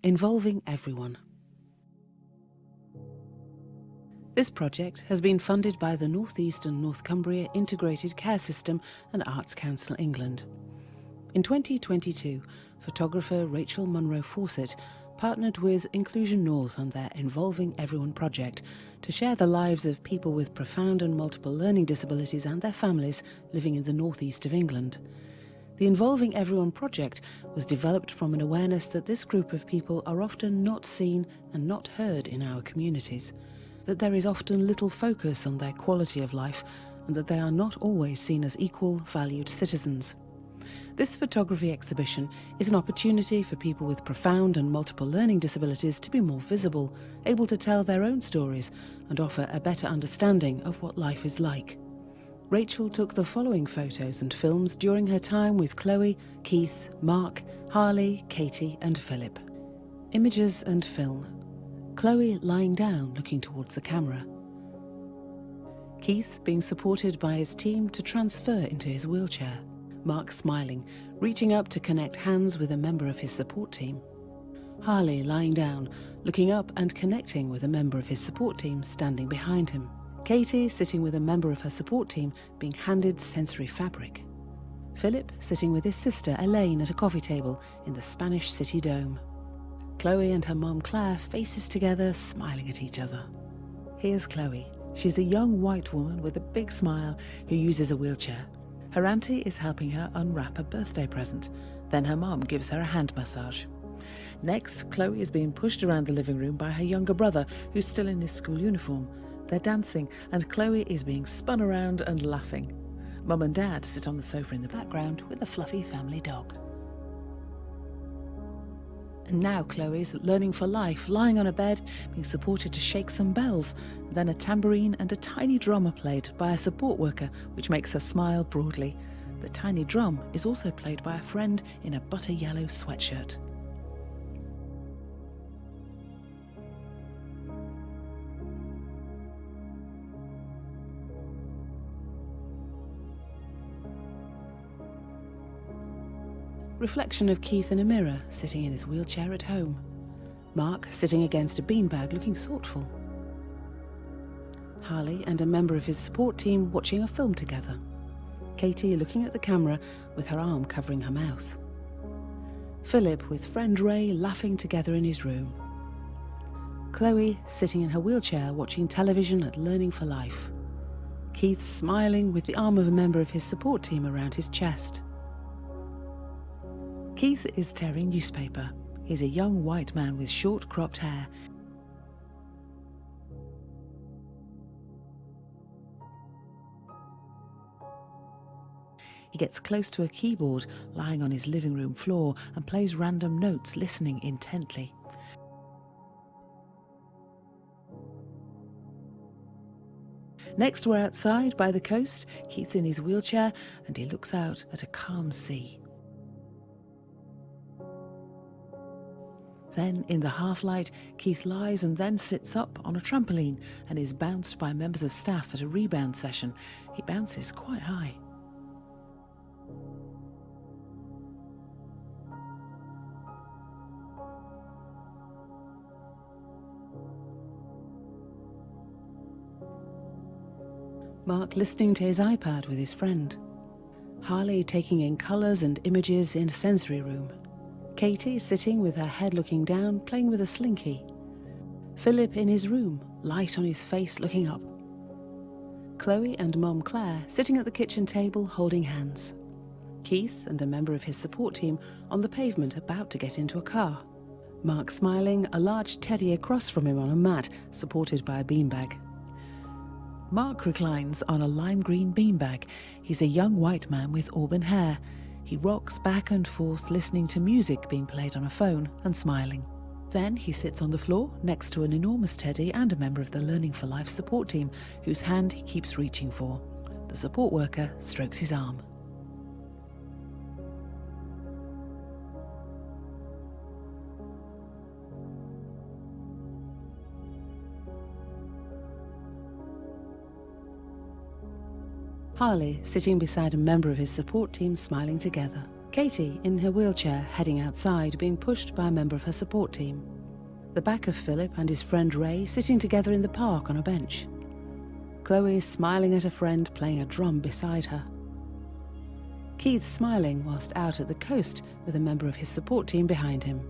involving everyone. This project has been funded by the North East and North Cumbria Integrated Care System and Arts Council England. In 2022, photographer Rachael Munro-Fawcett partnered with Inclusion North on their Involving Everyone project to share the lives of people with profound and multiple learning disabilities and their families living in the North East of England. The Involving Everyone project was developed from an awareness that this group of people are often not seen and not heard in our communities, that there is often little focus on their quality of life, and that they are not always seen as equal, valued citizens. This photography exhibition is an opportunity for people with profound and multiple learning disabilities to be more visible, able to tell their own stories and offer a better understanding of what life is like. Rachael took the following photos and films during her time with Chloe, Keith, Mark, Harley, Katie and Philip. Images and film. Chloe lying down looking towards the camera. Keith being supported by his team to transfer into his wheelchair. Mark smiling, reaching up to connect hands with a member of his support team. Harley lying down, looking up and connecting with a member of his support team standing behind him. Katie sitting with a member of her support team being handed sensory fabric. Philip sitting with his sister Elaine at a coffee table in the Spanish City Dome. Chloe and her mum Claire faces together, smiling at each other. Here's Chloe. She's a young white woman with a big smile who uses a wheelchair. Her auntie is helping her unwrap a birthday present. Then her mum gives her a hand massage. Next, Chloe is being pushed around the living room by her younger brother, who's still in his school uniform. They're dancing, and Chloe is being spun around and laughing. Mum and Dad sit on the sofa in the background with a fluffy family dog. And now Chloe's learning for life, lying on a bed, being supported to shake some bells. Then a tambourine and a tiny drum are played by a support worker, which makes her smile broadly. The tiny drum is also played by a friend in a butter yellow sweatshirt. Reflection of Keith in a mirror, sitting in his wheelchair at home. Mark sitting against a beanbag looking thoughtful. Harley and a member of his support team watching a film together. Katie looking at the camera with her arm covering her mouth. Philip with friend Ray laughing together in his room. Chloe sitting in her wheelchair watching television at Learning for Life. Keith smiling with the arm of a member of his support team around his chest. Keith is tearing newspaper. He's a young white man with short cropped hair. He gets close to a keyboard lying on his living room floor and plays random notes, listening intently. Next, we're outside by the coast. Keith's in his wheelchair and he looks out at a calm sea. Then, in the half-light, Keith lies and then sits up on a trampoline and is bounced by members of staff at a rebound session. He bounces quite high. Mark listening to his iPad with his friend. Harley taking in colours and images in a sensory room. Katie sitting with her head looking down, playing with a slinky. Philip in his room, light on his face looking up. Chloe and Mum Claire sitting at the kitchen table holding hands. Keith and a member of his support team on the pavement about to get into a car. Mark smiling, a large teddy across from him on a mat, supported by a beanbag. Mark reclines on a lime green beanbag. He's a young white man with auburn hair. He rocks back and forth listening to music being played on a phone and smiling. Then he sits on the floor next to an enormous teddy and a member of the Learning for Life support team whose hand he keeps reaching for. The support worker strokes his arm. Harley sitting beside a member of his support team smiling together. Katie in her wheelchair heading outside, being pushed by a member of her support team. The back of Philip and his friend Ray sitting together in the park on a bench. Chloe is smiling at a friend playing a drum beside her. Keith smiling whilst out at the coast with a member of his support team behind him.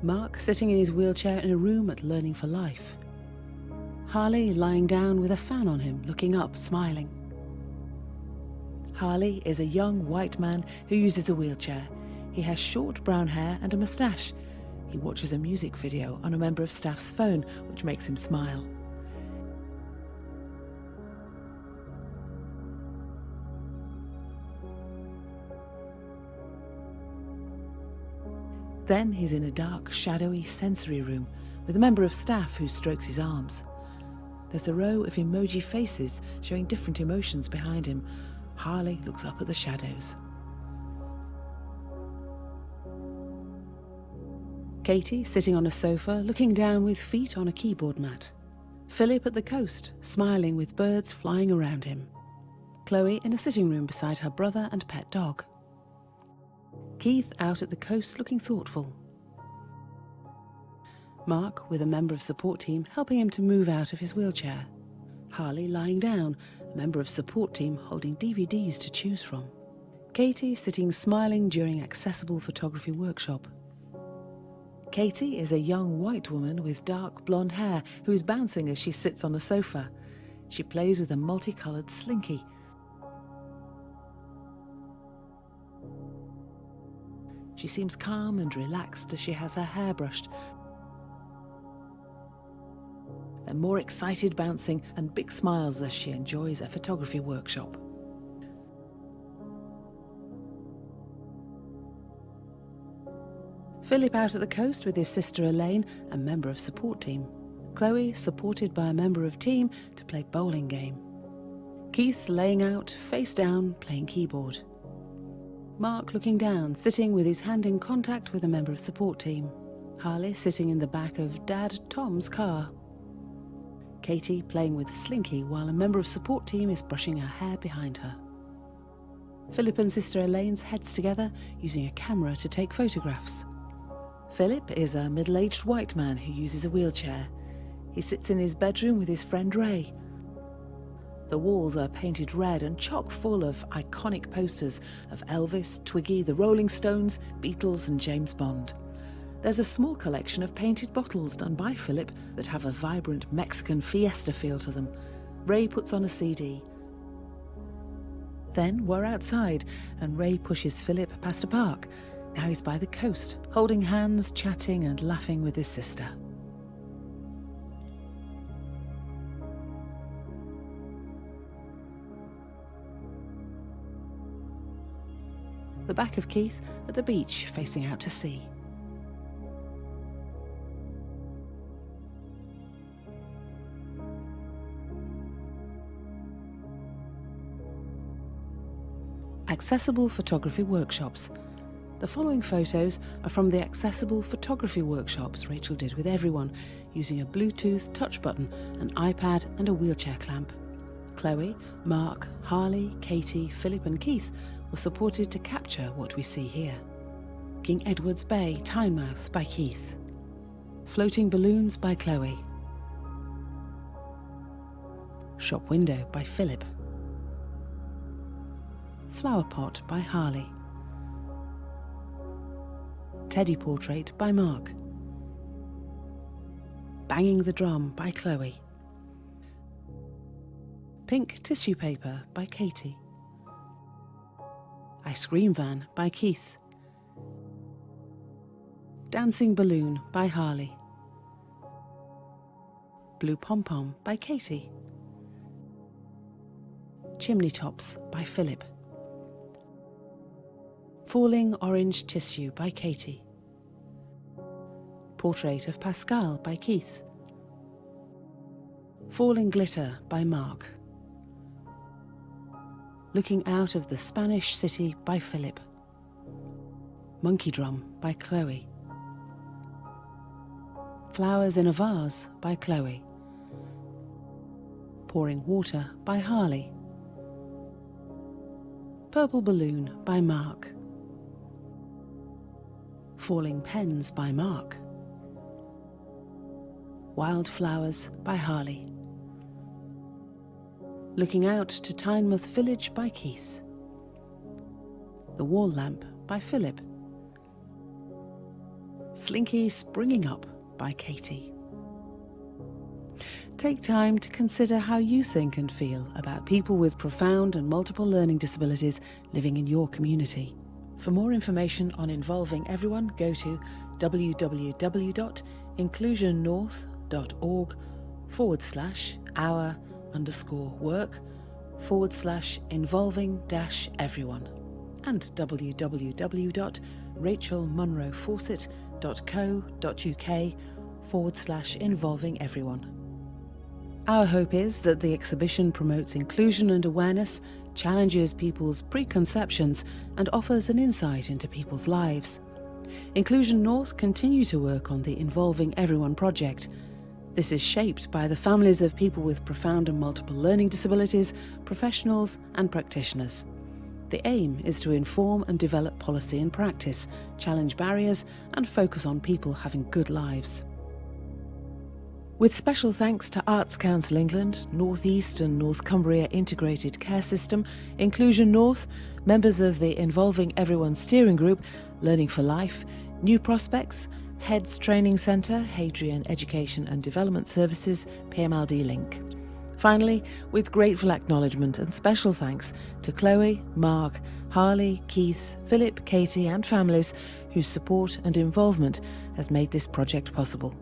Mark sitting in his wheelchair in a room at Learning for Life. Harley lying down with a fan on him, looking up, smiling. Harley is a young white man who uses a wheelchair. He has short brown hair and a moustache. He watches a music video on a member of staff's phone, which makes him smile. Then he's in a dark, shadowy sensory room with a member of staff who strokes his arms. There's a row of emoji faces showing different emotions behind him. Harley looks up at the shadows. Katie sitting on a sofa, looking down with feet on a keyboard mat. Philip at the coast, smiling with birds flying around him. Chloe in a sitting room beside her brother and pet dog. Keith out at the coast looking thoughtful. Mark with a member of support team helping him to move out of his wheelchair. Harley lying down, a member of support team holding DVDs to choose from. Katie sitting smiling during accessible photography workshop. Katie is a young white woman with dark blonde hair who is bouncing as she sits on a sofa. She plays with a multicoloured slinky. She seems calm and relaxed as she has her hair brushed. They're more excited bouncing and big smiles as she enjoys a photography workshop. Philip out at the coast with his sister Elaine, a member of support team. Chloe supported by a member of team to play bowling game. Keith laying out, face down, playing keyboard. Mark looking down, sitting with his hand in contact with a member of support team. Harley sitting in the back of Dad Tom's car. Katie playing with Slinky while a member of support team is brushing her hair behind her. Philip and sister Elaine's heads together, using a camera to take photographs. Philip is a middle-aged white man who uses a wheelchair. He sits in his bedroom with his friend Ray. The walls are painted red and chock full of iconic posters of Elvis, Twiggy, the Rolling Stones, Beatles and James Bond. There's a small collection of painted bottles done by Philip that have a vibrant Mexican fiesta feel to them. Ray puts on a CD. Then we're outside and Ray pushes Philip past a park. Now he's by the coast, holding hands, chatting and laughing with his sister. The back of Keith at the beach facing out to sea. Accessible photography workshops. The following photos are from the accessible photography workshops Rachel did with everyone, using a Bluetooth touch button, an iPad and a wheelchair clamp. Chloe, Mark, Harley, Katie, Philip and Keith were supported to capture what we see here. King Edward's Bay, Tynemouth by Keith. Floating Balloons by Chloe. Shop Window by Philip. Flower Pot by Harley. Teddy Portrait by Mark. Banging the Drum by Chloe. Pink Tissue Paper by Katie. Ice Cream Van by Keith. Dancing Balloon by Harley. Blue Pom Pom by Katie. Chimney Tops by Philip. Falling Orange Tissue by Katie. Portrait of Pascal by Keith. Falling Glitter by Mark. Looking Out of the Spanish City by Philip. Monkey Drum by Chloe. Flowers in a Vase by Chloe. Pouring Water by Harley. Purple Balloon by Mark. Falling Pens by Mark. Wildflowers by Harley. Looking Out to Tynemouth Village by Keith. The Wall Lamp by Philip. Slinky Springing Up by Katie. Take time to consider how you think and feel about people with profound and multiple learning disabilities living in your community. For more information on involving everyone, go to www.inclusionnorth.org/our_work/involving-everyone and www.rachelmunro-fawcett.co.uk/involving-everyone. Our hope is that the exhibition promotes inclusion and awareness, challenges people's preconceptions, and offers an insight into people's lives. Inclusion North continue to work on the Involving Everyone project. This is shaped by the families of people with profound and multiple learning disabilities, professionals and practitioners. The aim is to inform and develop policy and practice, challenge barriers and focus on people having good lives. With special thanks to Arts Council England, North East and North Cumbria Integrated Care System, Inclusion North, members of the Involving Everyone Steering Group, Learning for Life, New Prospects, Heads Training Centre, Hadrian Education and Development Services, PMLD Link. Finally, with grateful acknowledgement and special thanks to Chloe, Mark, Harley, Keith, Philip, Katie and families whose support and involvement has made this project possible.